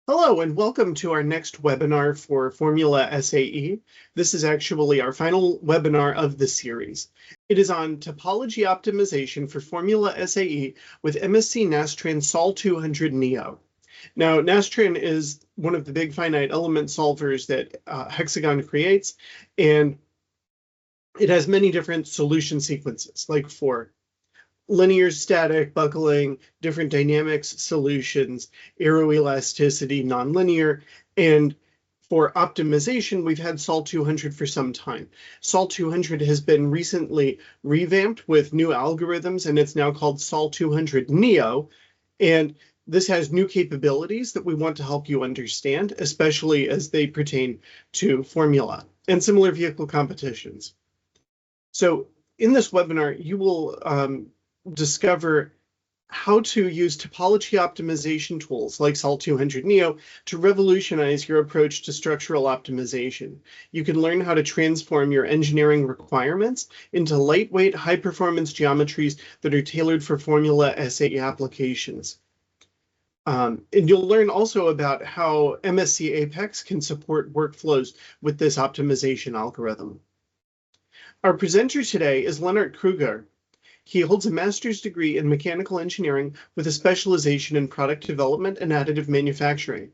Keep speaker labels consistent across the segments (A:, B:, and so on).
A: Hello and welcome to our next webinar for Formula SAE. This is actually our final webinar of the series. It is on topology optimization for Formula SAE with MSC Nastran SOL200 Neo. Now, Nastran is one of the big finite element solvers that Hexagon creates, and it has many different solution sequences, like for linear static, buckling, different dynamics solutions, aeroelasticity, nonlinear, and for optimization, we've had SOL200 for some time. SOL200 has been recently revamped with new algorithms, and it's now called SOL200 Neo. And this has new capabilities that we want to help you understand, especially as they pertain to formula and similar vehicle competitions. So in this webinar, you will discover how to use topology optimization tools like SOL200 Neo to revolutionize your approach to structural optimization. You can learn how to transform your engineering requirements into lightweight, high-performance geometries that are tailored for Formula SAE applications. And you'll learn also about how MSC Apex can support workflows with this optimization algorithm. Our presenter today is Lennart Kruger. He holds a master's degree in mechanical engineering with a specialization in product development and additive manufacturing.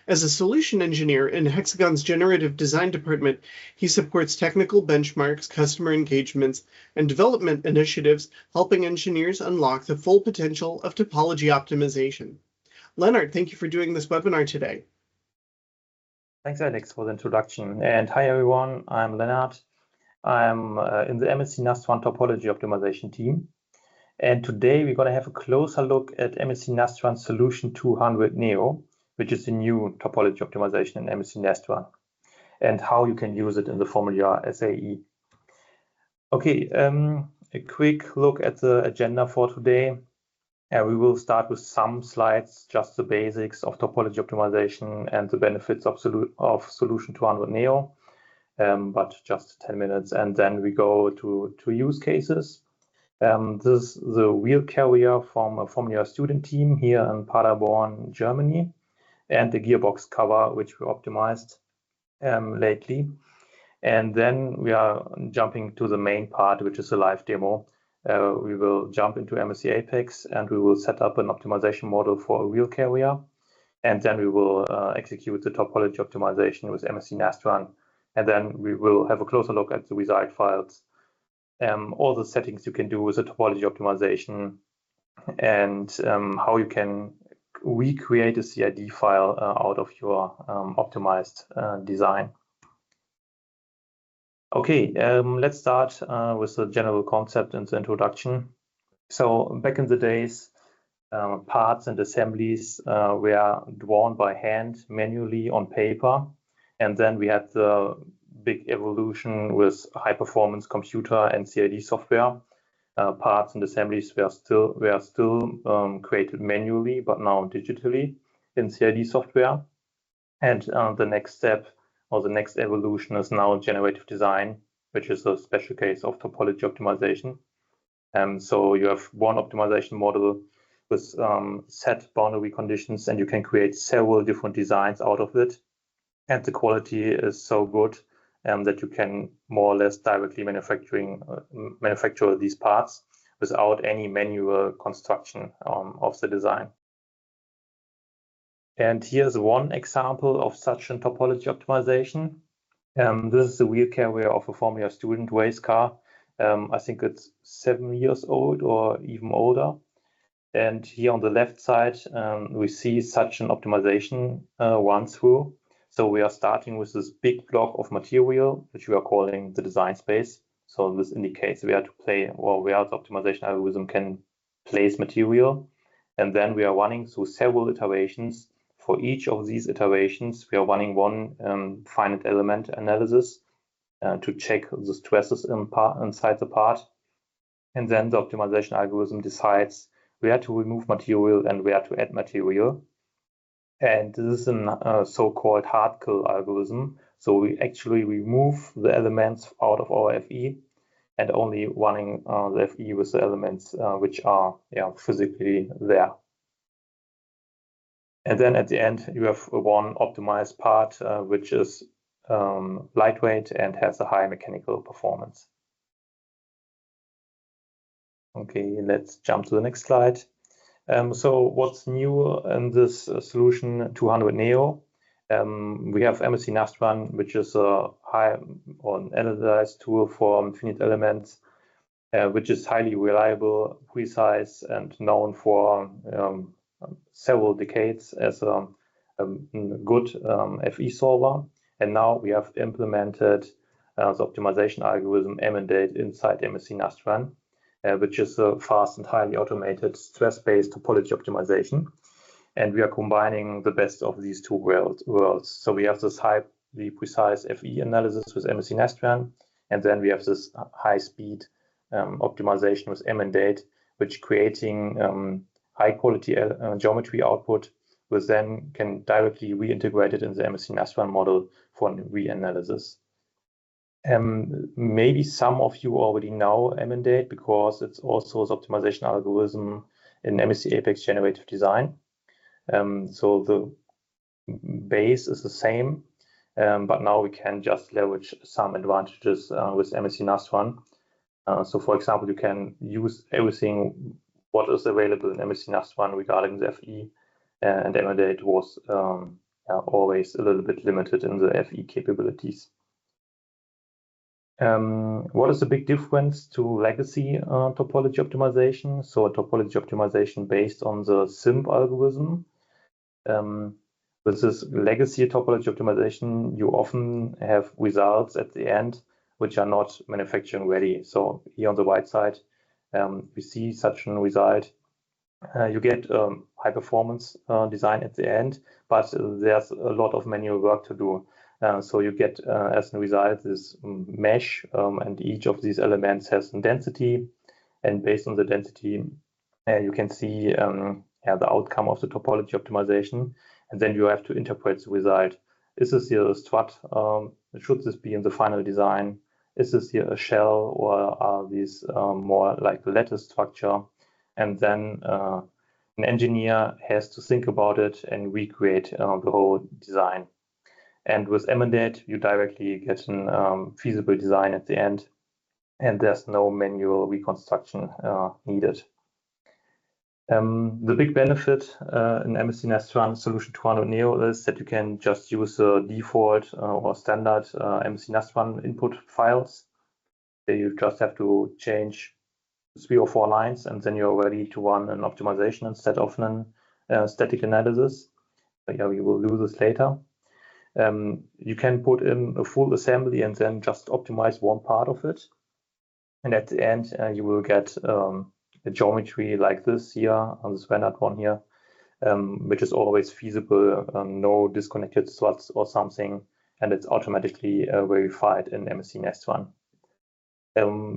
A: As a solution engineer in Hexagon's generative design department, he supports technical benchmarks, customer engagements, and development initiatives, helping engineers unlock the full potential of topology optimization. Lennart, thank you for doing this webinar today.
B: Thanks, Alex, for the introduction. And hi, everyone. I'm Lennart. I'm in the MSC Nastran Topology Optimization team. And today we're going to have a closer look at MSC Nastran SOL200 Neo, which is the new topology optimization in MSC Nastran, and how you can use it in the Formula SAE. Okay, a quick look at the agenda for today. We will start with some slides, just the basics of topology optimization and the benefits of SOL200 Neo. But just 10 minutes, and then we go to use cases. This is the wheel carrier from a Formula student team here in Paderborn, Germany, and the gearbox cover, which we optimized lately. And then we are jumping to the main part, which is a live demo. We will jump into MSC Apex, and we will set up an optimization model for a wheel carrier. And then we will execute the topology optimization with MSC Nastran. And then we will have a closer look at the result files, all the settings you can do with the topology optimization, and how you can recreate a CAD file out of your optimized design. Okay, let's start with the general concept and the introduction. So back in the days, parts and assemblies were drawn by hand manually on paper. And then we had the big evolution with high-performance computer and CAD software. Parts and assemblies were still created manually, but now digitally in CAD software. And the next step, or the next evolution, is now generative design, which is a special case of topology optimization. So you have one optimization model with set boundary conditions, and you can create several different designs out of it. And the quality is so good that you can more or less directly manufacture these parts without any manual construction of the design. And here's one example of such a topology optimization. This is the wheel carrier of a Formula student race car. I think it's 7 years old or even older. And here on the left side, we see such an optimization run through. So we are starting with this big block of material, which we are calling the design space. So this indicates where to play, or where the optimization algorithm can place material. And then we are running through several iterations. For each of these iterations, we are running one finite element analysis to check the stresses inside the part. And then the optimization algorithm decides where to remove material and where to add material. And this is a so-called hard kill algorithm. So we actually remove the elements out of our FE and only running the FE with the elements which are physically there. And then at the end, you have one optimized part, which is lightweight and has a high mechanical performance. Okay, let's jump to the next slide. So what's new in this solution 200 Neo? We have MSC Nastran, which is a high or analyzed tool for finite elements, which is highly reliable, precise, and known for several decades as a good FE solver. And now we have implemented the optimization algorithm MNDate inside MSC Nastran, which is a fast and highly automated stress-based topology optimization. And we are combining the best of these two worlds. So we have this highly precise FE analysis with MSC Nastran, and then we have this high-speed optimization with MNDate, which creating high-quality geometry output, which then can directly reintegrate it in the MSC Nastran model for reanalysis. Maybe some of you already know MNDate because it's also the optimization algorithm in MSC Apex generative design. So the base is the same, but now we can just leverage some advantages with MSC Nastran. So for example, you can use everything what is available in MSC Nastran regarding the FE, and MNDate was always a little bit limited in the FE capabilities. What is the big difference to legacy topology optimization? So a topology optimization based on the SIMP algorithm. With this legacy topology optimization, you often have results at the end which are not manufacturing ready. So here on the right side, we see such a result. You get high performance design at the end, but there's a lot of manual work to do. So you get as a result this mesh, and each of these elements has a density, and based on the density, you can see the outcome of the topology optimization, and then you have to interpret the result. Is this here a strut? Should this be in the final design? Is this here a shell, or are these more like the lattice structure? And then an engineer has to think about it and recreate the whole design. And with MNDate, you directly get a feasible design at the end, and there's no manual reconstruction needed. The big benefit in MSC Nastran Solution 200 Neo is that you can just use the default or standard MSC Nastran input files. You just have to change 3 or 4 lines, and then you're ready to run an optimization instead of a static analysis. But yeah, we will do this later. You can put in a full assembly and then just optimize one part of it. And at the end, you will get a geometry like this here on this rendered one here, which is always feasible, no disconnected struts or something, and it's automatically verified in MSC Nastran.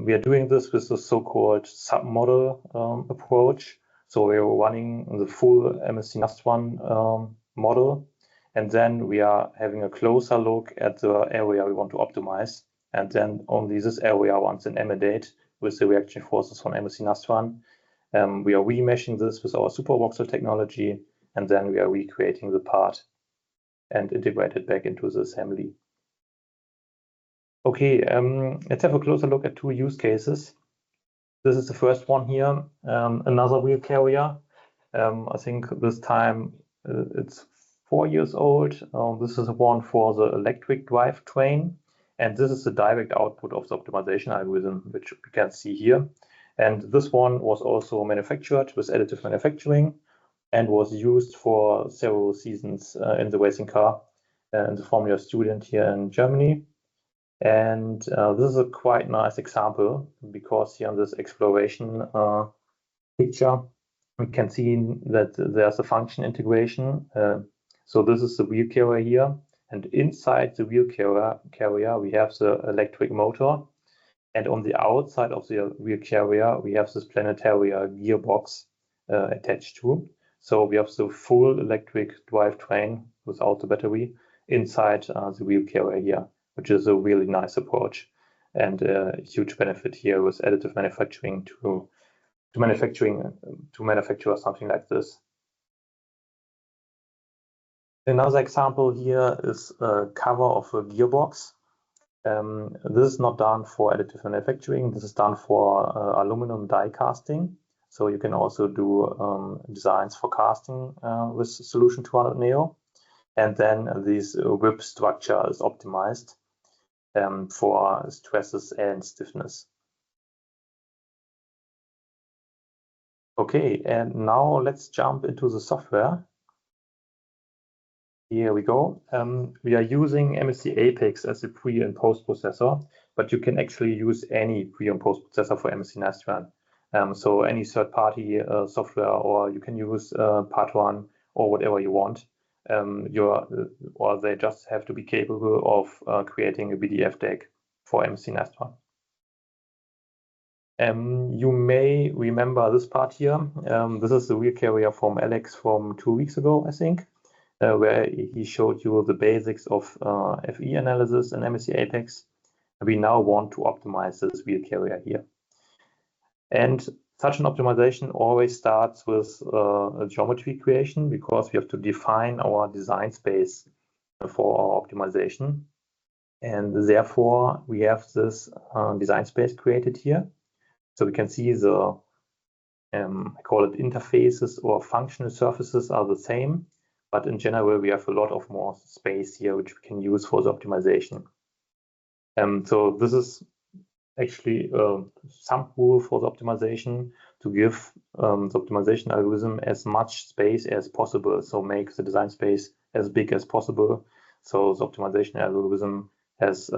B: We are doing this with the so-called submodel approach. So we're running the full MSC Nastran model, and then we are having a closer look at the area we want to optimize, and then only this area runs in MNDate with the reaction forces from MSC Nastran. We are remeshing this with our super voxel technology, and then we are recreating the part and integrate it back into the assembly. Okay, let's have a closer look at 2 use cases. This is the first one here, another wheel carrier. I think this time it's 4 years old. This is one for the electric drivetrain, and this is the direct output of the optimization algorithm, which we can see here. And this one was also manufactured with additive manufacturing and was used for several seasons in the racing car in the Formula Student here in Germany. And this is a quite nice example, because here on this exploration picture, we can see that there's a function integration. So this is the wheel carrier here, and inside the wheel carrier we have the electric motor, and on the outside of the wheel carrier we have this planetary gearbox attached to. So we have the full electric drivetrain without the battery inside the wheel carrier here, which is a really nice approach and a huge benefit here with additive manufacturing to manufacture something like this. Another example here is a cover of a gearbox. This is not done for additive manufacturing. This is done for aluminum die casting. So you can also do designs for casting with Solution 200 Neo. And then this whip structure is optimized for stresses and stiffness. Okay, and now let's jump into the software. Here we go. We are using MSC Apex as a pre and post processor, but you can actually use any pre and post processor for MSC Nastran. So any third-party software, or you can use Part 1 or whatever you want. Or they just have to be capable of creating a BDF deck for MSC Nastran. You may remember this part here. This is the wheel carrier from Alex from 2 weeks ago, I think, where he showed you the basics of FE analysis in MSC Apex. We now want to optimize this wheel carrier here. And such an optimization always starts with a geometry creation, because we have to define our design space for our optimization. And therefore, we have this design space created here. So we can see the, I call it interfaces or functional surfaces are the same, but in general, we have a lot of more space here, which we can use for the optimization. So this is actually some rule for the optimization to give the optimization algorithm as much space as possible. So make the design space as big as possible. So the optimization algorithm has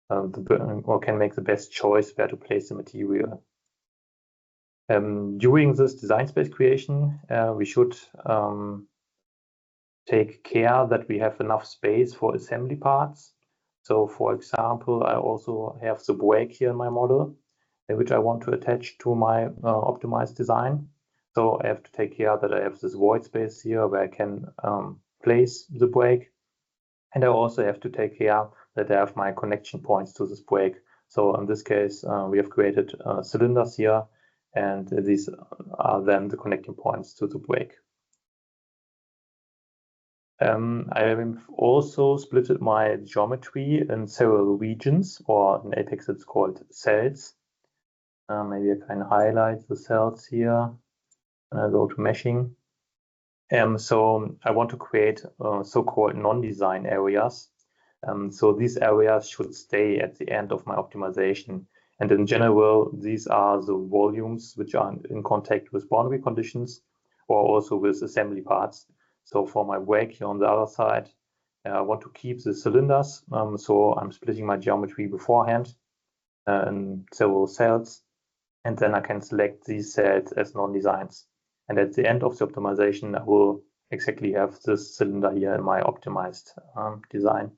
B: or can make the best choice where to place the material. During this design space creation, we should take care that we have enough space for assembly parts. So for example, I also have the brake here in my model, which I want to attach to my optimized design. So I have to take care that I have this void space here where I can place the brake. And I also have to take care that I have my connection points to this brake. So in this case, we have created cylinders here, and these are then the connecting points to the brake. I have also splitted my geometry in several regions, or in Apex it's called cells. Maybe I can highlight the cells here, and I go to meshing. So I want to create so-called non-design areas. So these areas should stay at the end of my optimization. And in general, these are the volumes which are in contact with boundary conditions, or also with assembly parts. So for my brake here on the other side, I want to keep the cylinders. So I'm splitting my geometry beforehand in several cells. And then I can select these cells as non-designs. And at the end of the optimization, I will exactly have this cylinder here in my optimized design.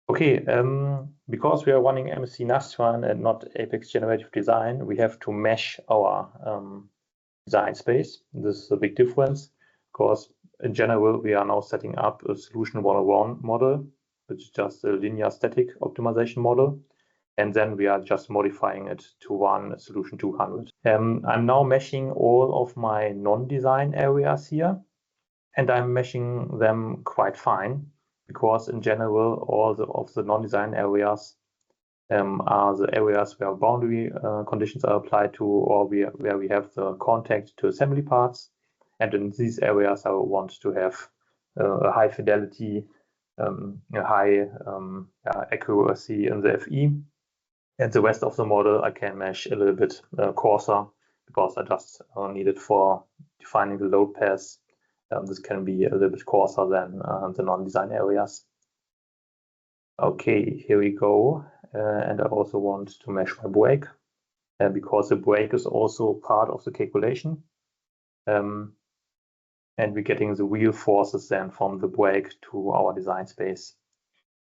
B: Okay, because we are running MSC Nastran and not Apex Generative Design, we have to mesh our design space. This is a big difference, because in general, we are now setting up a Solution 101 model, which is just a linear static optimization model. And then we are just modifying it to one Solution 200. I'm now meshing all of my non-design areas here, and I'm meshing them quite fine, because in general, all of the non-design areas are the areas where boundary conditions are applied to, or where we have the contact to assembly parts. And in these areas, I want to have a high fidelity, a high accuracy in the FE. And the rest of the model I can mesh a little bit coarser, because I just need it for defining the load paths. This can be a little bit coarser than the non-design areas. Okay, here we go. And I also want to mesh my brake, because the brake is also part of the calculation. And we're getting the wheel forces then from the brake to our design space.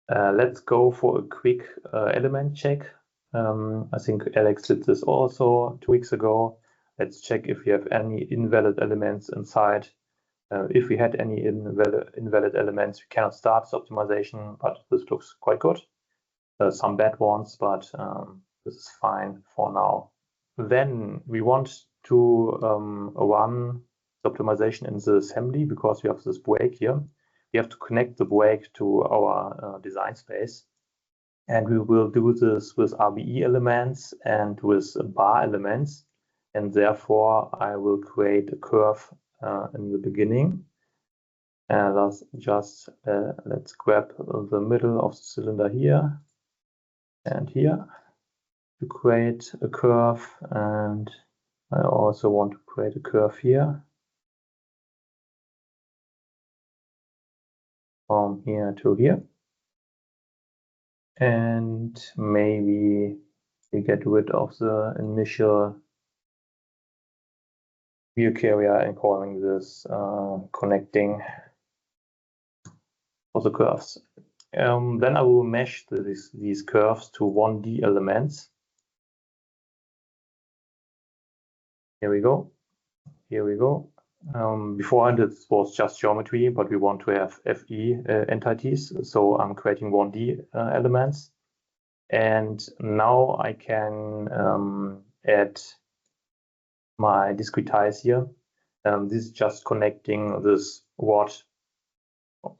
B: Let's go for a quick element check. I think Alex did this also 2 weeks ago. Let's check if we have any invalid elements inside. If we had any invalid elements, we cannot start the optimization, but this looks quite good. Some bad ones, but this is fine for now. Then we want to run the optimization in the assembly, because we have this break here. We have to connect the break to our design space. And we will do this with RBE elements and with bar elements. And therefore, I will create a curve in the beginning. And let's grab the middle of the cylinder here and here to create a curve. And I also want to create a curve here from here to here. And maybe we get rid of the initial view carrier and calling this connecting for the curves. Then I will mesh these curves to 1D elements. Here we go. Here we go. Before this was just geometry, but we want to have FE entities. So I'm creating 1D elements. And now I can add my discretize here. This is just connecting this rod.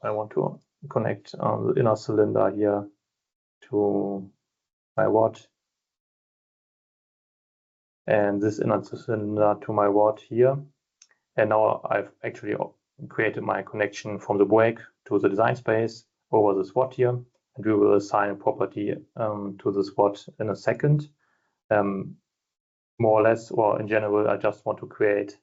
B: I want to connect the inner cylinder here to my rod, and this inner cylinder to my rod here. And now I've actually created my connection from the break to the design space over this rod here, and we will assign a property to this rod in a second. More or less, or in general, I just want to create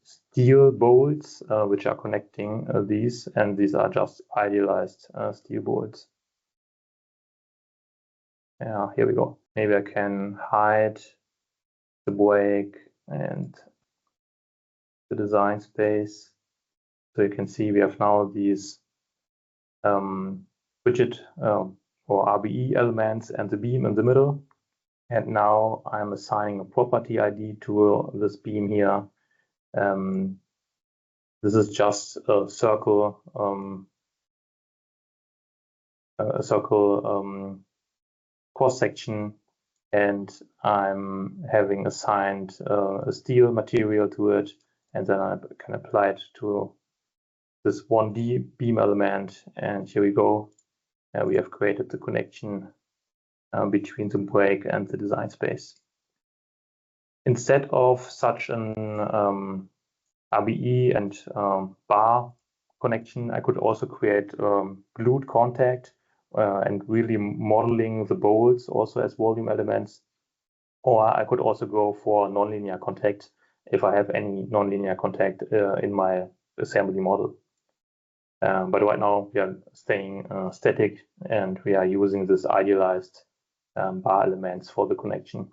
B: steel bolts which are connecting these, and these are just idealized steel bolts. Yeah, here we go. Maybe I can hide the break and the design space. So you can see we have now these widget or RBE elements and the beam in the middle. And now I'm assigning a property ID to this beam here. This is just a circle cross section, and I'm having assigned a steel material to it, and then I can apply it to this 1D beam element. And here we go. We have created the connection between the break and the design space. Instead of such an RBE and bar connection, I could also create glued contact and really modeling the bolts also as volume elements. Or I could also go for nonlinear contact if I have any nonlinear contact in my assembly model. But right now we are staying static, and we are using this idealized bar elements for the connection.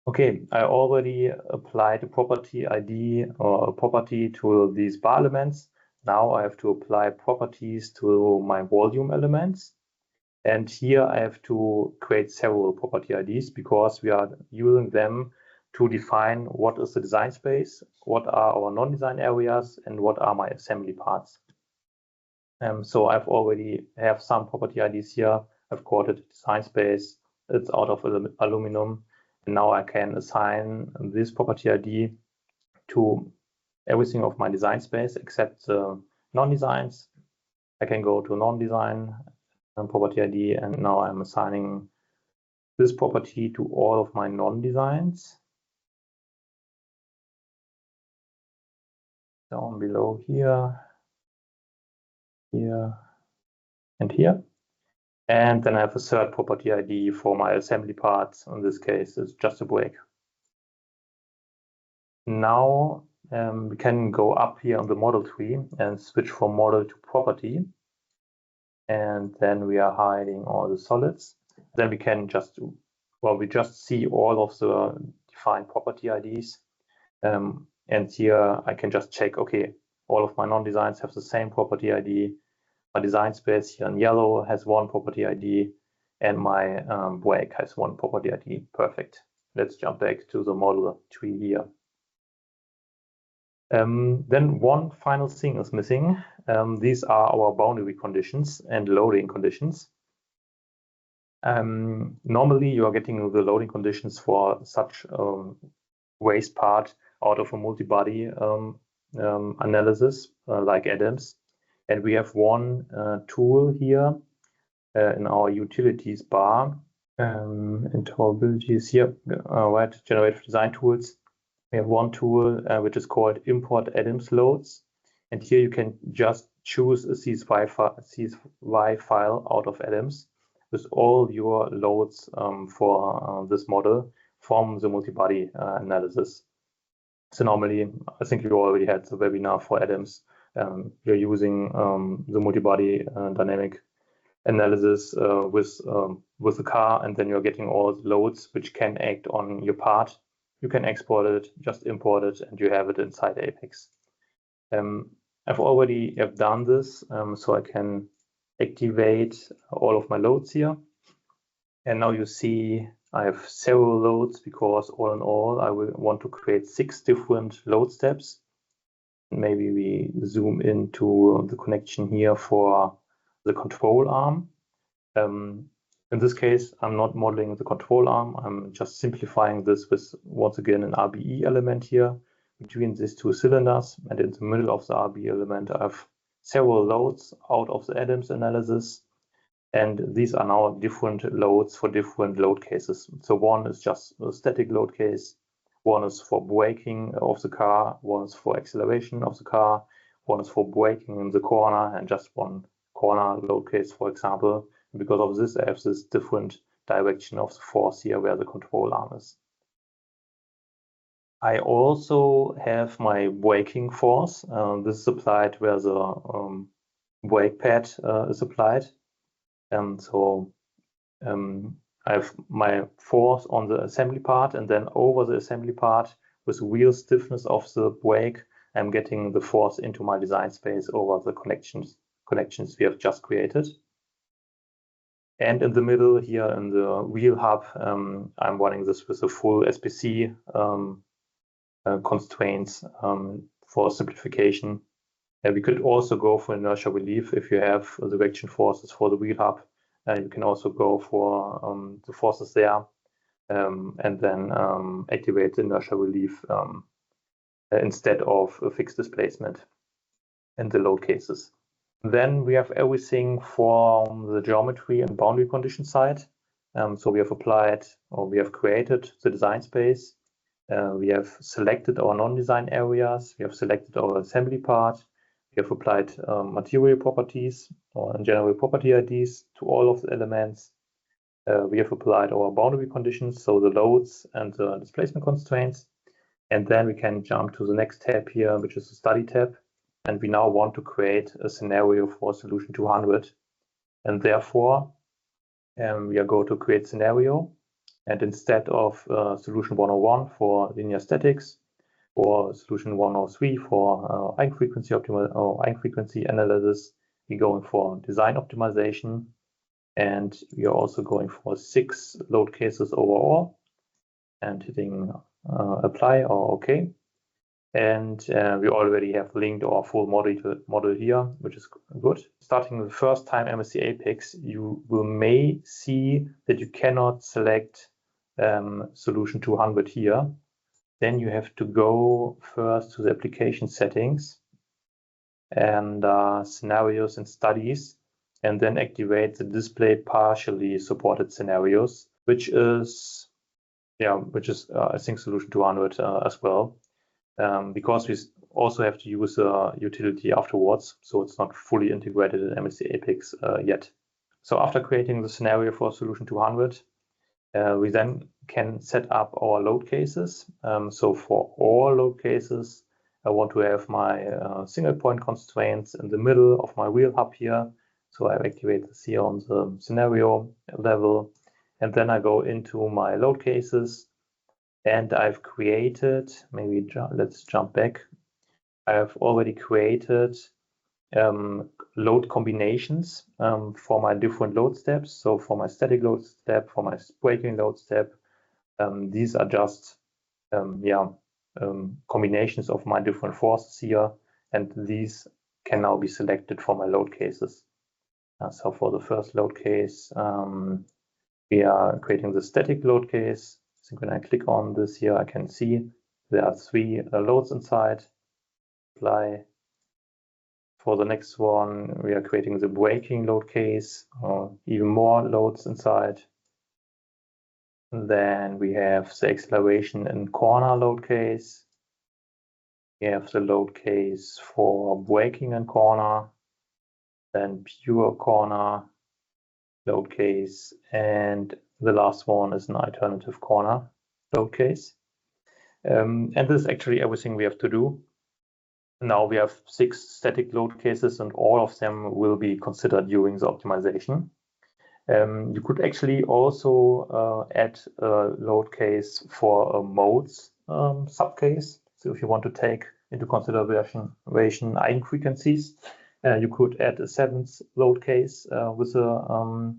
B: Okay, I already applied a property ID or a property to these bar elements. Now I have to apply properties to my volume elements. And here I have to create several property IDs, because we are using them to define what is the design space, what are our non-design areas, and what are my assembly parts. So I've already have some property IDs here. I've called it design space. It's out of aluminum. And now I can assign this property ID to everything of my design space except the non-designs. I can go to non-design property ID, and now I'm assigning this property to all of my non-designs. Down below here, here, and here. And then I have a third property ID for my assembly parts. In this case, it's just a break. Now we can go up here on the model tree and switch from model to property. And then we are hiding all the solids. Then we can just see all of the defined property IDs. And here I can just check, okay, all of my non-designs have the same property ID. My design space here in yellow has one property ID, and my break has one property ID. Perfect. Let's jump back to the model tree here. Then one final thing is missing. These are our boundary conditions and loading conditions. Normally, you are getting the loading conditions for such waste part out of a multi-body analysis like Adams. And we have one tool here in our utilities bar in Topology here, right? Generative design tools. We have one tool which is called import Adams loads. And here you can just choose a CSV file out of Adams with all your loads for this model from the multi-body analysis. So normally, I think you already had the webinar for Adams. You're using the multi-body dynamic analysis with the car, and then you're getting all the loads which can act on your part. You can export it, just import it, and you have it inside Apex. I've already done this, so I can activate all of my loads here. And now you see I have several loads because all in all, I will want to create 6 different load steps. Maybe we zoom into the connection here for the control arm. In this case, I'm not modeling the control arm. I'm just simplifying this with, once again, an RBE element here between these 2 cylinders. And in the middle of the RBE element, I have several loads out of the Adams analysis. And these are now different loads for different load cases. So one is just a static load case. One is for braking of the car. One is for acceleration of the car. One is for braking in the corner, and just one corner load case, for example. Because of this, I have this different direction of the force here where the control arm is. I also have my braking force. This is applied where the brake pad is applied. I have my force on the assembly part, and then over the assembly part with wheel stiffness of the brake, I'm getting the force into my design space over the connections we have just created. And in the middle here in the wheel hub, I'm running this with the full SPC constraints for simplification. And we could also go for inertia relief if you have the reaction forces for the wheel hub. You can also go for the forces there and then activate the inertia relief instead of a fixed displacement in the load cases. Then we have everything from the geometry and boundary condition side. So we have applied, or we have created the design space. We have selected our non-design areas. We have selected our assembly part. We have applied material properties or general property IDs to all of the elements. We have applied our boundary conditions, so the loads and the displacement constraints. And then we can jump to the next tab here, which is the study tab. And we now want to create a scenario for solution 200. And therefore, we are going to create scenario. And instead of solution 101 for linear statics, or solution 103 for eigenfrequency analysis, we're going for design optimization. And we are also going for 6 load cases overall and hitting apply or OK. And we already have linked our full model here, which is good. Starting the first time MSC Apex, you may see that you cannot select solution 200 here. Then you have to go first to the application settings and scenarios and studies, and then activate the display partially supported scenarios, which is I think solution 200 as well. Because we also have to use a utility afterwards, so it's not fully integrated in MSC Apex yet. So after creating the scenario for solution 200, we then can set up our load cases. So for all load cases, I want to have my single point constraints in the middle of my wheel hub here. So I activate this here on the scenario level, and then I go into my load cases. And I've created, let's jump back. I've already created load combinations for my different load steps. So for my static load step, for my braking load step, these are just combinations of my different forces here. And these can now be selected for my load cases. So for the first load case, We are creating the static load case. So when I click on this here, I can see there are 3 loads inside. Apply. For the next one, we are creating the braking load case, even more loads inside. And then we have the acceleration and corner load case. We have the load case for braking and corner, then pure corner load case, and the last one is an alternative corner load case. And this is actually everything we have to do. Now we have 6 static load cases, and all of them will be considered during the optimization. You could actually also add a load case for a modes subcase. So if you want to take into consideration eigenfrequencies, you could add a 7th load case with a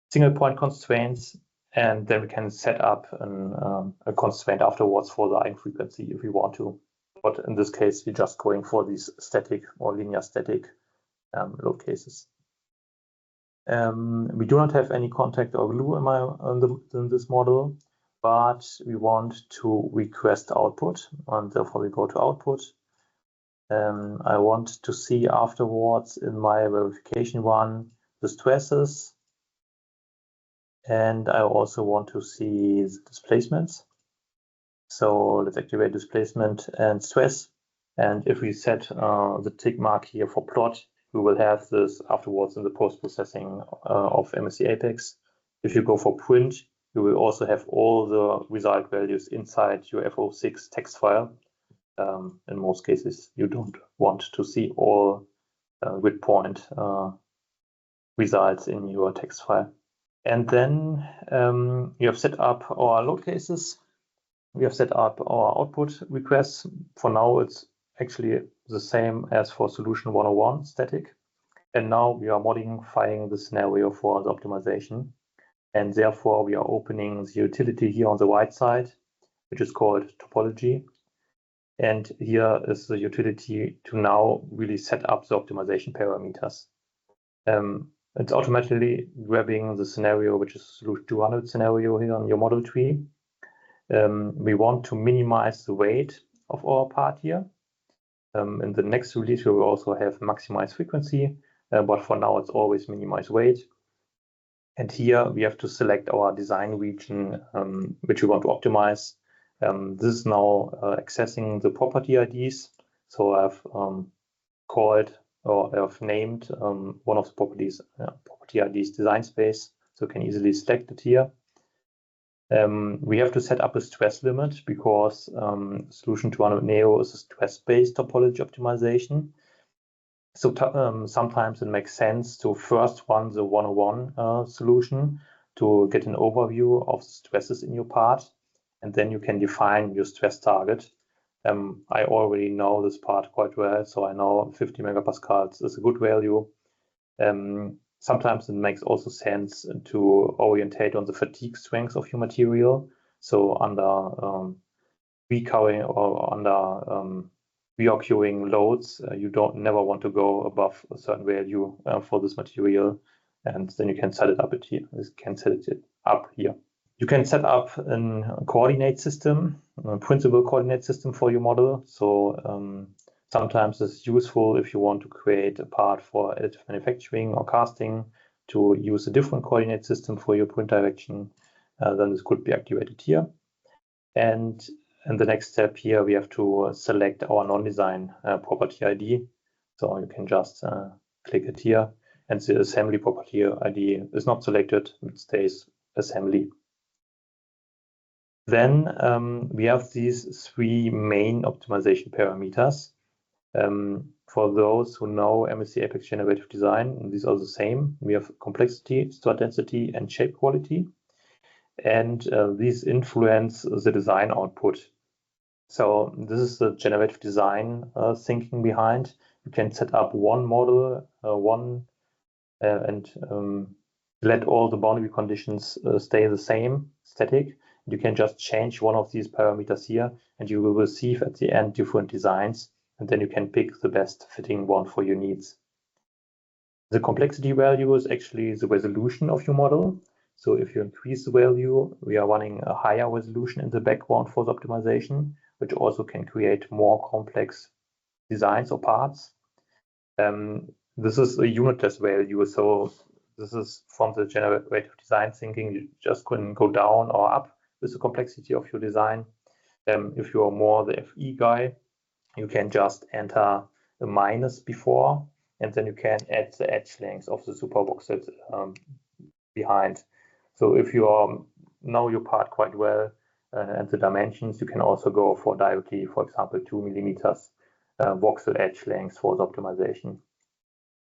B: single point constraints, and then we can set up a constraint afterwards for the eigenfrequency if we want to. But in this case, we're just going for these static or linear static load cases. We do not have any contact or glue in this model, but we want to request output, and therefore we go to output. I want to see afterwards in my verification one the stresses, and I also want to see the displacements. So let's activate displacement and stress. And if we set the tick mark here for plot, we will have this afterwards in the post-processing of MSC Apex. If you go for print, you will also have all the result values inside your FO6 text file. In most cases, you don't want to see all grid point results in your text file. And then we have set up our load cases. We have set up our output requests. For now, it's actually the same as for solution 101 static. And now we are modifying the scenario for the optimization. And therefore, we are opening the utility here on the right side, which is called Topology. And here is the utility to now really set up the optimization parameters. It's automatically grabbing the scenario, which is solution 200 scenario here on your model tree. We want to minimize the weight of our part here. In the next release, we will also have maximize frequency, but for now, it's always minimize weight. And here we have to select our design region, which we want to optimize. This is now accessing the property IDs. So I've called or I've named one of the properties, property IDs design space. So you can easily select it here. We have to set up a stress limit because solution 200 Neo is a stress-based topology optimization. So sometimes it makes sense to first run the 101 solution to get an overview of the stresses in your part, and then you can define your stress target. I already know this part quite well, so I know 50 megapascals is a good value. Sometimes it makes also sense to orientate on the fatigue strength of your material. So under recurring or under reoccurring loads, you never want to go above a certain value for this material, and then you can set it up here. You can set it up here. You can set up a coordinate system, a principal coordinate system for your model. So sometimes it's useful if you want to create a part for additive manufacturing or casting to use a different coordinate system for your print direction. Then this could be activated here. And in the next step here, we have to select our non-design property ID. So you can just click it here, and the assembly property ID is not selected, it stays assembly. Then we have these 3 main optimization parameters. For those who know MSC Apex generative design, these are the same. We have complexity, start density, and shape quality. And these influence the design output. So this is the generative design thinking behind. You can set up one model, and let all the boundary conditions stay the same, static. You can just change one of these parameters here, and you will receive at the end different designs, and then you can pick the best fitting one for your needs. The complexity value is actually the resolution of your model. So if you increase the value, we are running a higher resolution in the background for the optimization, which also can create more complex designs or parts. This is a unit test value, so this is from the generative design thinking. You just couldn't go down or up with the complexity of your design. If you are more the FE guy, you can just enter a minus before, and then you can add the edge length of the superboxes behind. So if you know your part quite well and the dimensions, you can also go for directly, for example, 2 millimeters voxel edge length for the optimization.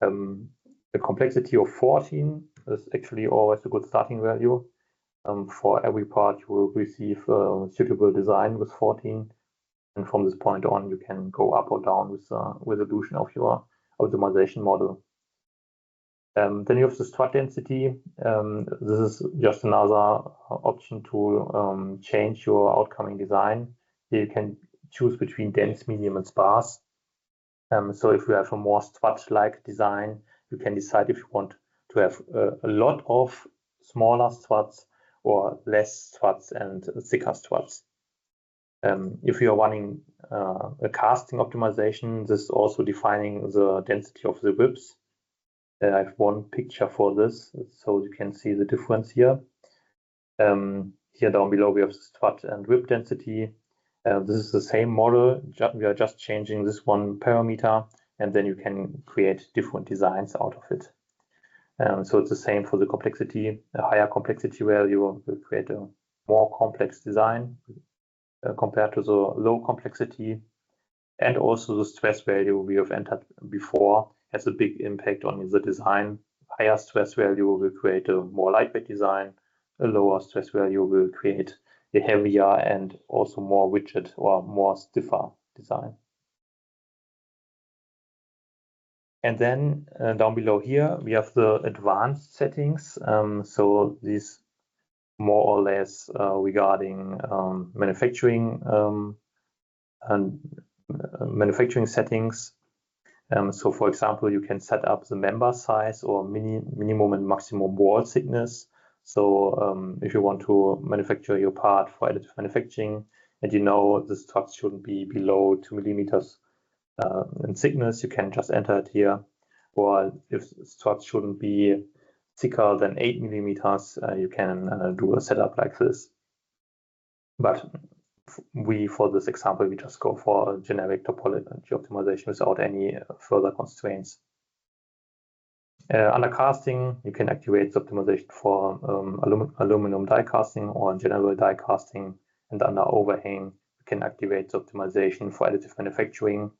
B: The complexity of 14 is actually always a good starting value. For every part, you will receive a suitable design with 14. And from this point on, you can go up or down with the resolution of your optimization model. Then you have the strut density. This is just another option to change your outcoming design. Here you can choose between dense, medium, and sparse. So if you have a more strut-like design, you can decide if you want to have a lot of smaller struts or less struts and thicker struts. If you are running a casting optimization, this is also defining the density of the ribs. I have one picture for this, so you can see the difference here. Here down below we have the strut and rib density. This is the same model, we are just changing this one parameter, and then you can create different designs out of it. So it's the same for the complexity. A higher complexity value will create a more complex design compared to the low complexity. And also the stress value we have entered before has a big impact on the design. Higher stress value will create a more lightweight design. A lower stress value will create a heavier and also more rigid or more stiffer design. And then down below here, we have the advanced settings. So these more or less regarding manufacturing and manufacturing settings. So for example, you can set up the member size or minimum and maximum wall thickness. So if you want to manufacture your part for additive manufacturing, and you know the struts shouldn't be below 2 millimeters in thickness, you can just enter it here. Or if struts shouldn't be thicker than 8 millimeters, you can do a setup like this. But for this example, we just go for a generic topology optimization without any further constraints. Under casting, you can activate the optimization for aluminum die casting or general die casting, and under overhang, you can activate the optimization for additive manufacturing.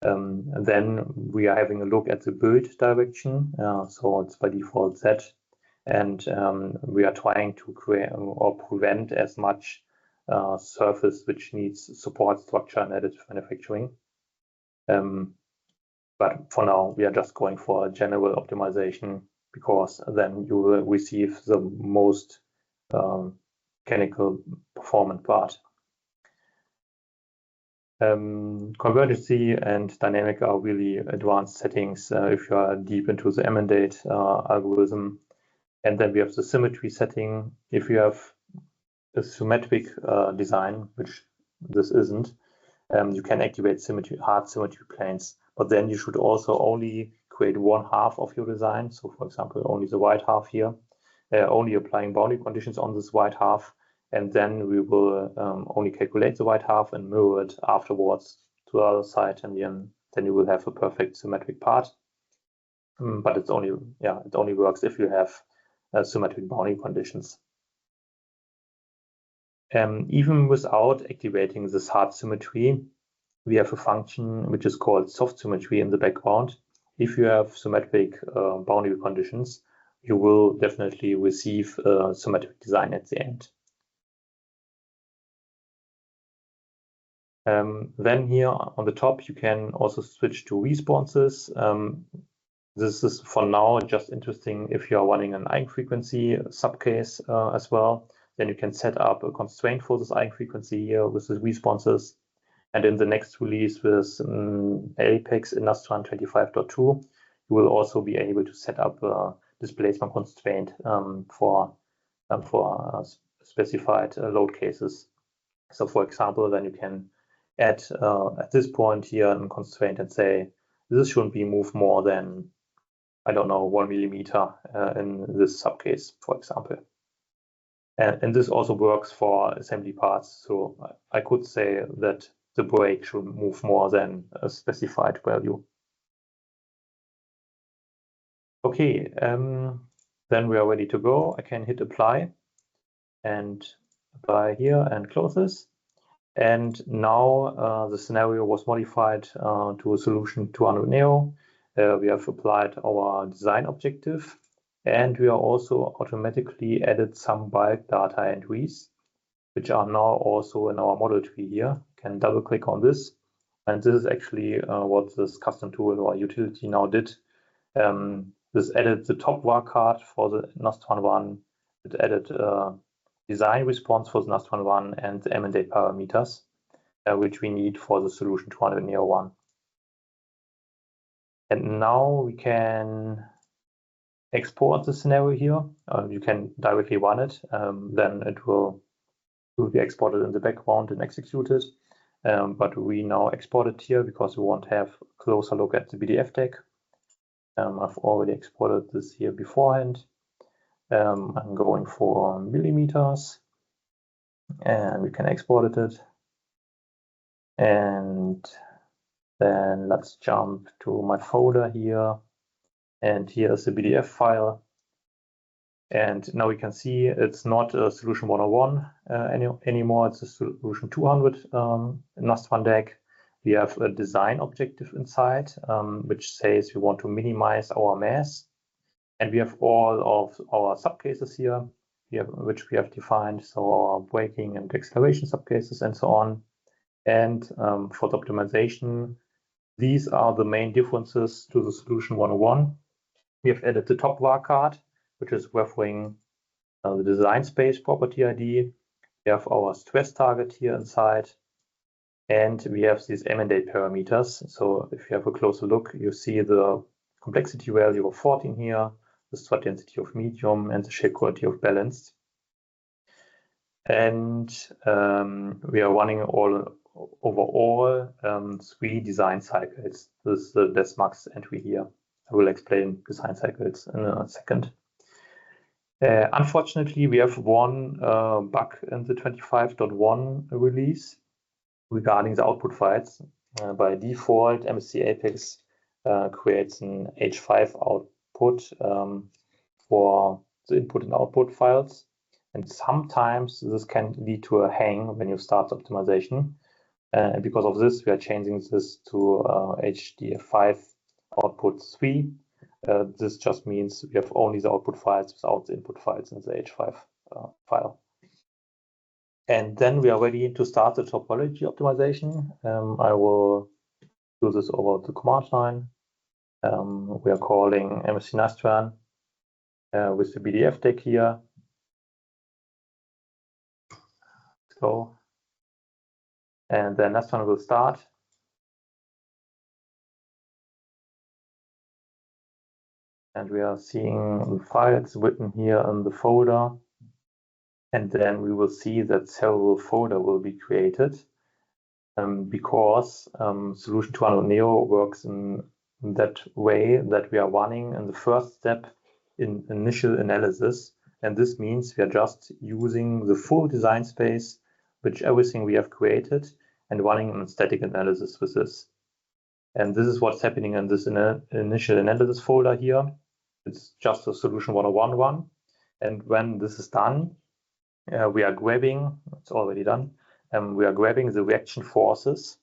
B: And then we are having a look at the build direction, so it's by default Z, and we are trying to create or prevent as much surface which needs support structure in additive manufacturing. But for now, we are just going for a general optimization because then you will receive the most mechanical performant part. Convergency and dynamic are really advanced settings if you are deep into the emendate algorithm. And then we have the symmetry setting. If you have a symmetric design, which this isn't, you can activate hard symmetry planes, but then you should also only create one half of your design. So for example, only the white half here, only applying boundary conditions on this white half, and then we will only calculate the white half and mirror it afterwards to the other side, and then you will have a perfect symmetric part. But it only works if you have symmetric boundary conditions. Even without activating this hard symmetry, we have a function which is called soft symmetry in the background. If you have symmetric boundary conditions, you will definitely receive a symmetric design at the end. Then here on the top, you can also switch to responses. This is for now just interesting if you are running an eigenfrequency subcase as well. Then you can set up a constraint for this eigenfrequency here with the responses. And in the next release with Apex in Nastran 25.2, you will also be able to set up a displacement constraint for for specified load cases. So for example, then you can add at this point here a constraint and say this shouldn't be moved more than, I don't know, 1 millimeter in this subcase, for example. And this also works for assembly parts. So I could say that the brake should move more than a specified value. Okay, then we are ready to go. I can hit apply and apply here and close this. And now the scenario was modified to a solution 200 Neo. We have applied our design objective, and we are also automatically added some bulk data entries, which are now also in our model tree here. You can double click on this. And this is actually what this custom tool or utility now did. This added the top var card for the Nastran one. It added design response for the Nastran one and the M&A parameters, which we need for the solution 200 Neo one. And now we can export the scenario here. You can directly run it. Then it will be exported in the background and executed. But we now export it here because we want to have a closer look at the BDF tag. I've already exported this here beforehand. I'm going for millimeters, and we can export it. And then let's jump to my folder here. And here's the BDF file. And now we can see it's not a solution 101 anymore. It's a solution 200 Nastran deck. We have a design objective inside, which says we want to minimize our mass. And we have all of our subcases here, which we have defined. So our braking and acceleration subcases and so on. And for the optimization, these are the main differences to the solution 101. We have added the top var card, which is referring the design space property ID. We have our stress target here inside. And we have these M&A parameters. So if you have a closer look, you see the complexity value of 14 here, the strut density of medium, and the shape quality of balanced. And we are running overall 3 design cycles. This is the Desmax entry here. I will explain design cycles in a second. Unfortunately, we have one bug in the 25.1 release regarding the output files. By default, MSC Apex creates an H5 output for the input and output files. And sometimes this can lead to a hang when you start optimization. And because of this, we are changing this to HDF5 output 3. This just means we have only the output files without the input files in the H5 file. And then we are ready to start the topology optimization. I will do this over the command line. We are calling MSC Nastran with the BDF tag here. Let's go. And then Nastran will start. And we are seeing the files written here in the folder. And then we will see that several folders will be created because Solution 200 Neo works in that way that we are running in the first step in initial analysis. And this means we are just using the full design space, which everything we have created, and running in static analysis with this. And this is what's happening in this initial analysis folder here. It's just a Solution 101 one. And when this is done, we are grabbing, it's already done, we are grabbing the reaction forces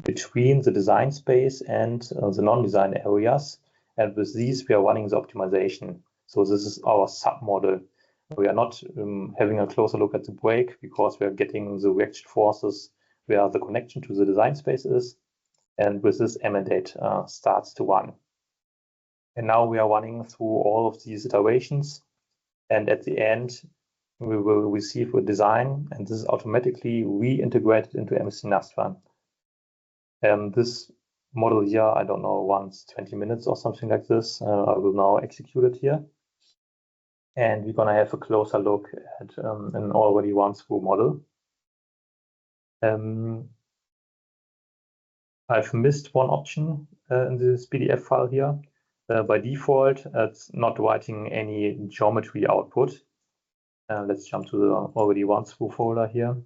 B: between the design space and the non-design areas. And with these, we are running the optimization. So this is our submodel. We are not having a closer look at the brake because we are getting the reaction forces where the connection to the design space is. And with this, M&A starts to run. And now we are running through all of these iterations. And at the end, we will receive a design, and this is automatically reintegrated into MSC Nastran. This model here, I don't know, runs 20 minutes or something like this. I will now execute it here. and we're going to have a closer look at an already run-through model. I've missed one option in this PDF file here. By default, it's not writing any geometry output. Let's jump to the already run-through folder here.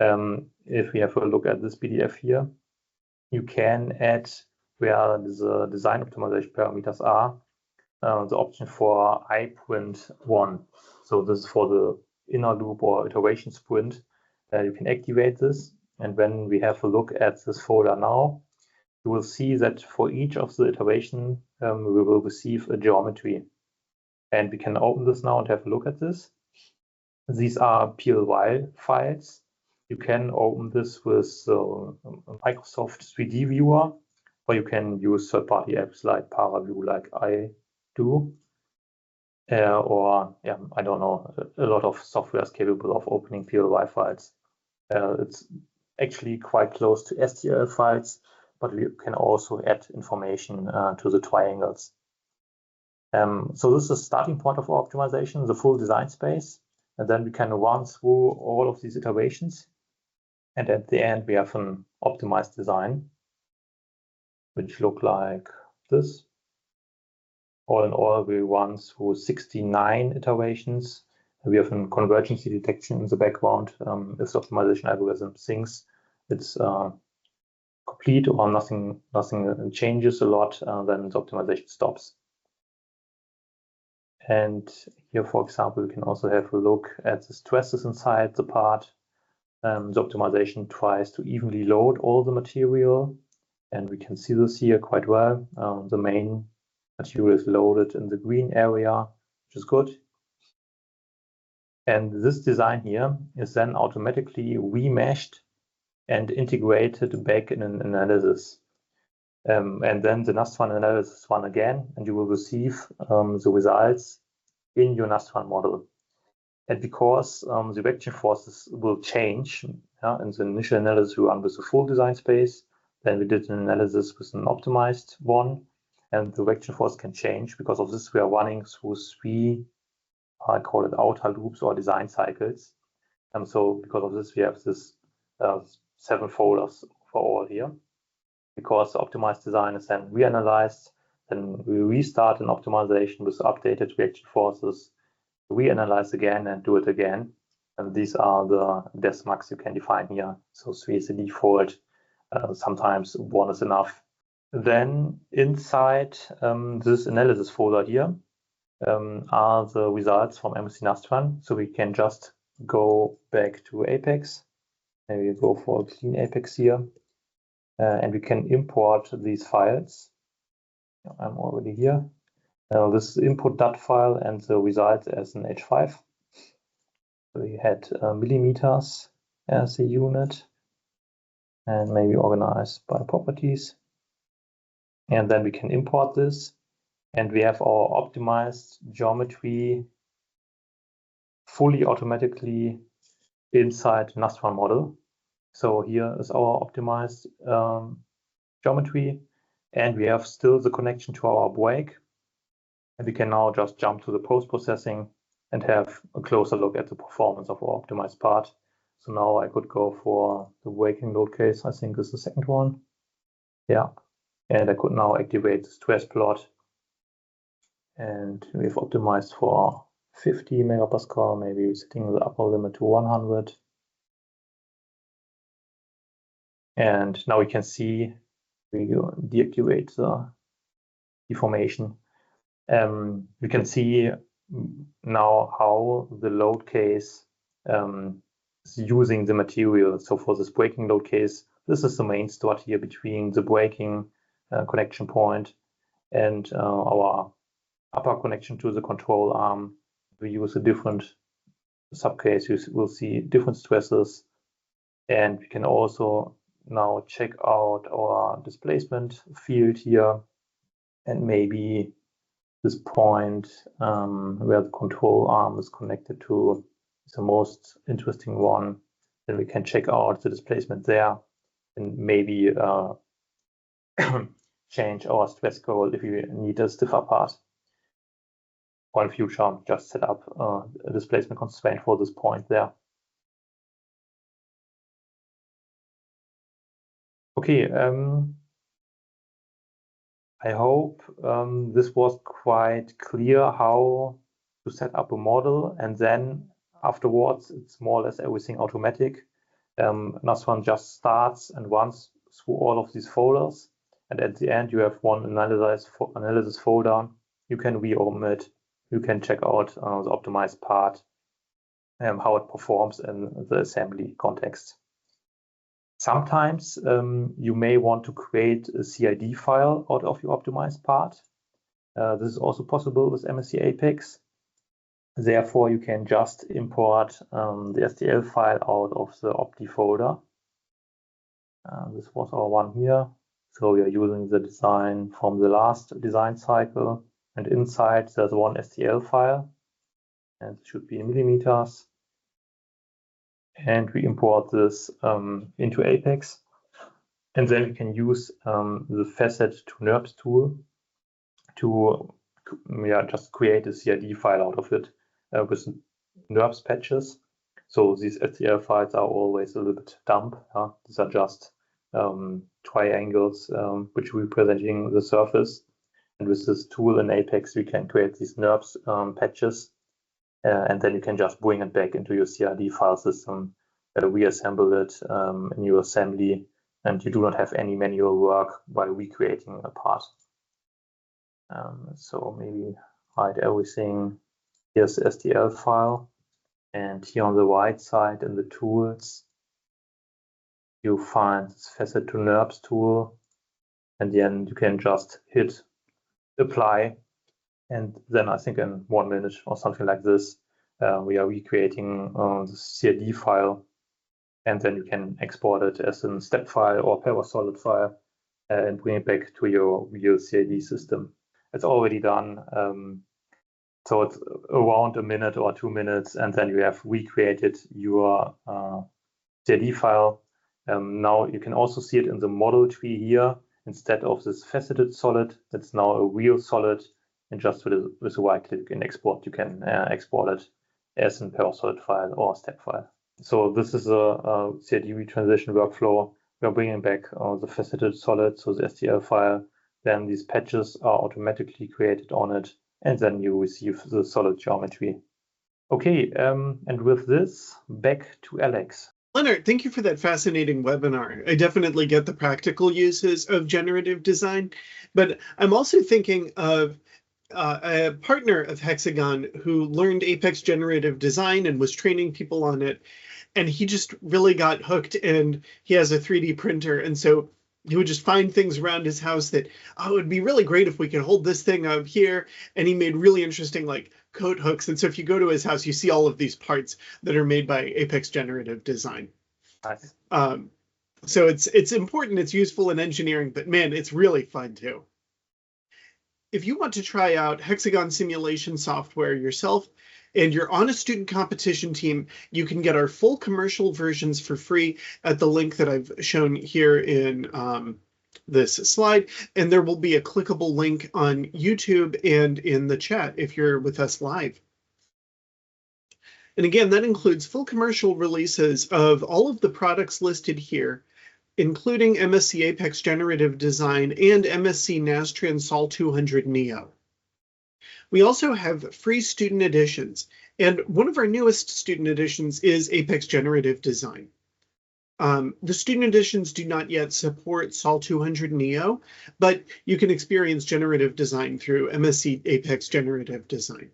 B: If we have a look at this PDF here, you can add where the design optimization parameters are, the option for iPrint1. So this is for the inner loop or iteration sprint. You can activate this, and when we have a look at this folder now, you will see that for each of the iteration, we will receive a geometry. And we can open this now and have a look at this. These are PLY files. You can open this with Microsoft 3D Viewer, or you can use third-party apps like ParaView, like I do. Or, yeah, I don't know, a lot of software is capable of opening PLY files. It's actually quite close to STL files, but we can also add information to the triangles. So this is the starting point of our optimization, the full design space. And then we can run through all of these iterations. And at the end, we have an optimized design, which look like this. All in all, we run through 69 iterations. We have a convergence detection in the background. If the optimization algorithm thinks it's complete or nothing changes a lot, then the optimization stops. And here, for example, we can also have a look at the stresses inside the part. The optimization tries to evenly load all the material, and we can see this here quite well. The main material is loaded in the green area, which is good. And this design here is then automatically remeshed and integrated back in an analysis. And then the Nastran analysis run again, and you will receive the results in your Nastran model. And because the reaction forces will change, in the initial analysis we run with the full design space, then we did an analysis with an optimized one, and the reaction force can change. Because of this, we are running through 3, I call it outer loops or design cycles. And so because of this, we have this 7 folders for all here. Because the optimized design is then reanalyzed, then we restart an optimization with updated reaction forces, reanalyze again and do it again. And these are the desmax you can define here. So 3 is the default. Sometimes 1 is enough. Then inside this analysis folder here are the results from MSC Nastran. So we can just go back to Apex. Maybe go for a clean Apex here. And we can import these files. I'm already here. This is input.dat file and the results as an H5. We had millimeters as a unit, and maybe organized by properties. And then we can import this, and we have our optimized geometry fully automatically inside Nastran model. So here is our optimized geometry, and we have still the connection to our break. And we can now just jump to the post-processing and have a closer look at the performance of our optimized part. So now I could go for the breaking load case. I think this is the second one. Yeah, and I could now activate the stress plot. And we've optimized for 50 megapascal, maybe setting the upper limit to 100. And now we can see we deactivate the deformation. We can see now how the load case is using the material. So for this breaking load case, this is the main slot here between the breaking connection point and our upper connection to the control arm. We use a different subcase. You will see different stresses, and we can also now check out our displacement field here, and maybe this point where the control arm is connected to is the most interesting one. Then we can check out the displacement there and maybe change our stress goal if we need a stiffer part. or in future, just set up a displacement constraint for this point there. Okay, I hope this was quite clear how to set up a model, and then afterwards it's more or less everything automatic. Nastran just starts and runs through all of these folders, and at the end you have one analysis folder. You can reomit, you can check out the optimized part, how it performs in the assembly context. Sometimes you may want to create a CAD file out of your optimized part. This is also possible with MSC Apex. Therefore, you can just import the STL file out of the opti folder. This was our one here. So we are using the design from the last design cycle. And inside there's one STL file, and it should be in millimeters. And we import this into Apex. And then we can use the facet to NURBS tool to just create a CAD file out of it with NURBS patches. So these STL files are always a little bit dumb. These are just triangles which representing the surface. And with this tool in Apex, we can create these NURBS patches. And then you can just bring it back into your CAD file system, reassemble it in your assembly, and you do not have any manual work while recreating a part. So maybe hide everything. Here's the STL file, and here on the right side in the tools, you find this facet to NURBS tool, and then you can just hit apply. And then I think in 1 minute or something like this, we are recreating the CAD file, and then you can export it as a step file or solid file and bring it back to your real CAD system. It's already done. So it's around a minute or 2 minutes, and then you have recreated your CAD file. Now you can also see it in the model tree here. Instead of this faceted solid, it's now a real solid. And just with a right click in export, you can export it as a solid file or step file. So this is a CAD retransition workflow. We are bringing back the faceted solid, so the STL file. Then these patches are automatically created on it, and then you receive the solid geometry. Okay, and with this, back to Alex.
A: Leonard, thank you for that fascinating webinar. I definitely get the practical uses of generative design, but I'm also thinking of a partner of Hexagon who learned Apex generative design and was training people on it. And he just really got hooked, and he has a 3D printer. And so he would just find things around his house that, oh, it'd be really great if we could hold this thing up here. And he made really interesting like coat hooks. And so if you go to his house, you see all of these parts that are made by Apex generative design.
B: Nice.
A: So it's important, it's useful in engineering, but man, it's really fun too. If you want to try out Hexagon simulation software yourself and you're on a student competition team, you can get our full commercial versions for free at the link that I've shown here in this slide. And there will be a clickable link on YouTube and in the chat if you're with us live. And again, that includes full commercial releases of all of the products listed here, including MSC Apex Generative Design and MSC Nastran SOL200 Neo. We also have free student editions, and one of our newest student editions is Apex Generative Design. The student editions do not yet support SOL200 Neo, but you can experience generative design through MSC Apex Generative Design.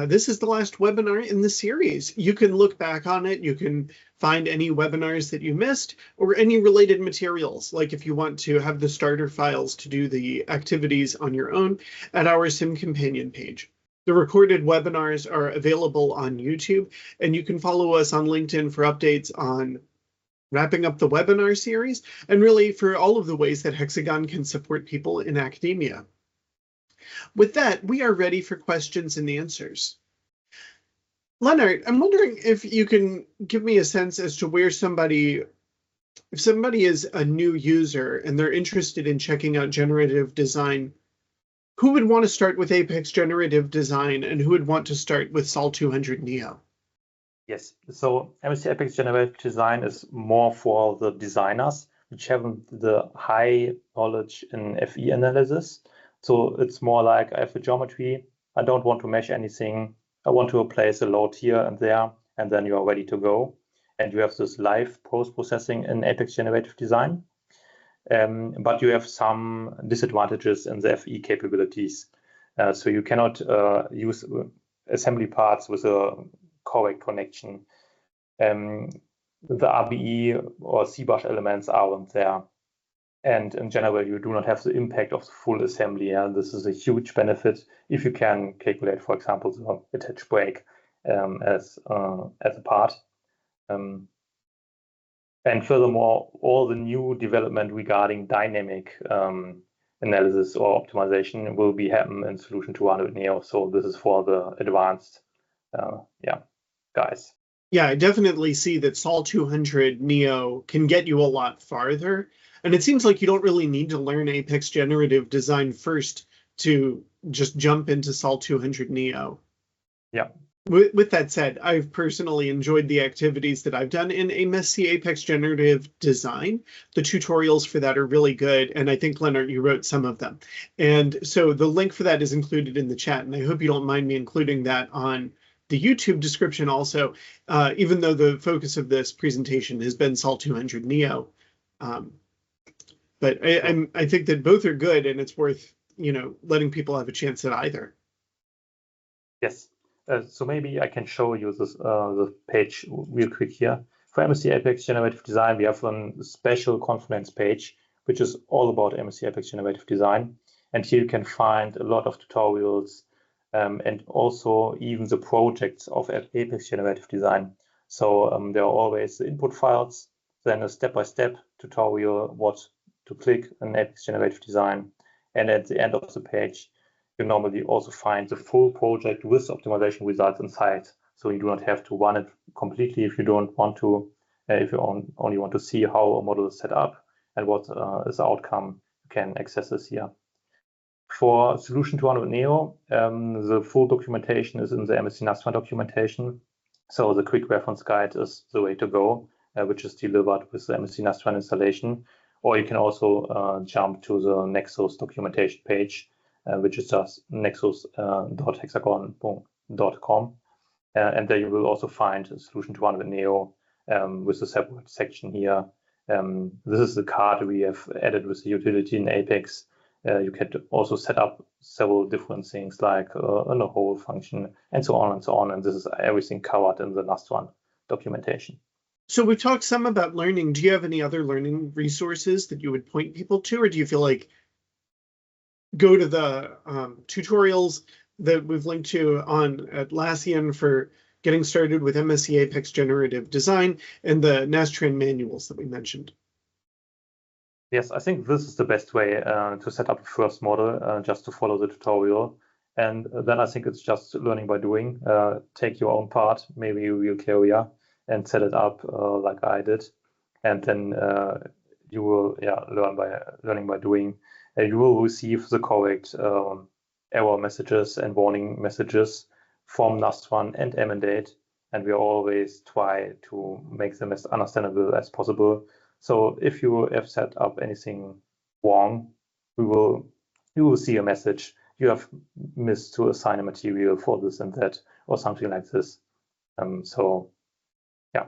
A: This is the last webinar in the series. You can look back on it. You can find any webinars that you missed or any related materials, like if you want to have the starter files to do the activities on your own at our Sim Companion page. The recorded webinars are available on YouTube, and you can follow us on LinkedIn for updates on wrapping up the webinar series and really for all of the ways that Hexagon can support people in academia. With that, we are ready for questions and answers. Leonard, I'm wondering if you can give me a sense as to where if somebody is a new user and they're interested in checking out generative design, who would want to start with Apex Generative Design and who would want to start with SOL200 Neo?
B: Yes, so MSC Apex Generative Design is more for the designers which have the high knowledge in FE analysis. So it's more like I have a geometry, I don't want to mesh anything, I want to place a load here and there, and then you are ready to go. And you have this live post-processing in Apex Generative Design. But you have some disadvantages in the FE capabilities. So you cannot use assembly parts with a correct connection. The RBE or C-brush elements aren't there. And in general, you do not have the impact of the full assembly. This is a huge benefit if you can calculate, for example, the attach brake as a part. And furthermore, all the new development regarding dynamic analysis or optimization will be happen in Solution 200 Neo. So this is for the advanced guys.
A: Yeah, I definitely see that SOL200 Neo can get you a lot farther. And it seems like you don't really need to learn Apex Generative Design first to just jump into SOL200 Neo.
B: Yeah.
A: With that said, I've personally enjoyed the activities that I've done in MSC Apex Generative Design. The tutorials for that are really good, and I think, Leonard, you wrote some of them. And so the link for that is included in the chat, and I hope you don't mind me including that on the YouTube description also, even though the focus of this presentation has been SOL200 Neo. But I think that both are good, and it's worth, letting people have a chance at either.
B: Yes. So maybe I can show you this the page real quick here. For MSC Apex Generative Design, we have a special conference page, which is all about MSC Apex Generative Design. And here you can find a lot of tutorials and also even the projects of Apex Generative Design. So there are always the input files, then a step-by-step tutorial, what to click in Apex Generative Design. And at the end of the page, you normally also find the full project with optimization results inside. So you do not have to run it completely if you don't want to, if you only want to see how a model is set up and what is the outcome, you can access this here. For Solution 200 Neo, the full documentation is in the MSC Nastran documentation. So the quick reference guide is the way to go, which is delivered with the MSC Nastran installation. Or you can also jump to the Nexus documentation page, which is just nexus.hexagon.com. And there you will also find Solution 200 Neo with a separate section here. This is the card we have added with the utility in Apex. You can also set up several different things like a hole function and so on and so on. And this is everything covered in the Nastran documentation.
A: So we've talked some about learning. Do you have any other learning resources that you would point people to, or do you feel like go to the tutorials that we've linked to on Atlassian for getting started with MSC Apex Generative Design and the Nastran manuals that we mentioned?
B: Yes, I think this is the best way to set up a first model, just to follow the tutorial. And then I think it's just learning by doing. Take your own part, maybe your real carrier, and set it up like I did. And then you will learning by doing. You will receive the correct error messages and warning messages from Nastran and Emendate, and we always try to make them as understandable as possible. So if you have set up anything wrong, you will see a message. You have missed to assign a material for this and that, or something like this. So, yeah.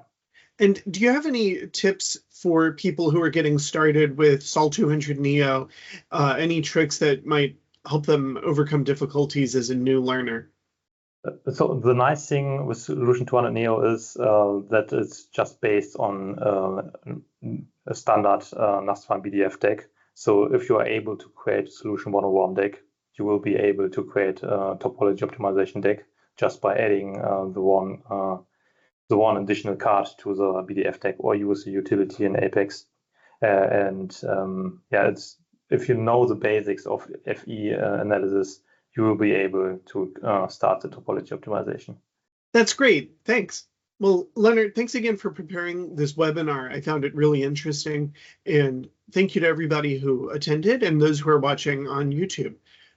A: And do you have any tips for people who are getting started with SOL200 Neo? Any tricks that might help them overcome difficulties as a new learner?
B: So the nice thing with Solution 200 Neo is that it's just based on a standard Nastran BDF deck. So if you are able to create a Solution 101 deck, you will be able to create a topology optimization deck just by adding the one additional card to the BDF deck or use the utility in Apex. It's if you know the basics of FE analysis, you will be able to start the topology optimization.
A: That's great. Thanks. Well, Leonard, thanks again for preparing this webinar. I found it really interesting. And thank you to everybody who attended and those who are watching on YouTube.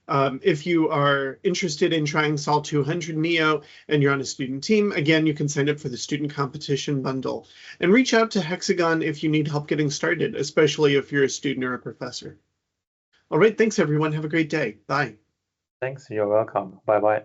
A: If you are interested in trying SOL200 Neo and you're on a student team, again, you can sign up for the student competition bundle. And reach out to Hexagon if you need help getting started, especially if you're a student or a professor. All right, thanks everyone. Have a great day. Bye.
B: Thanks, you're welcome. Bye-bye.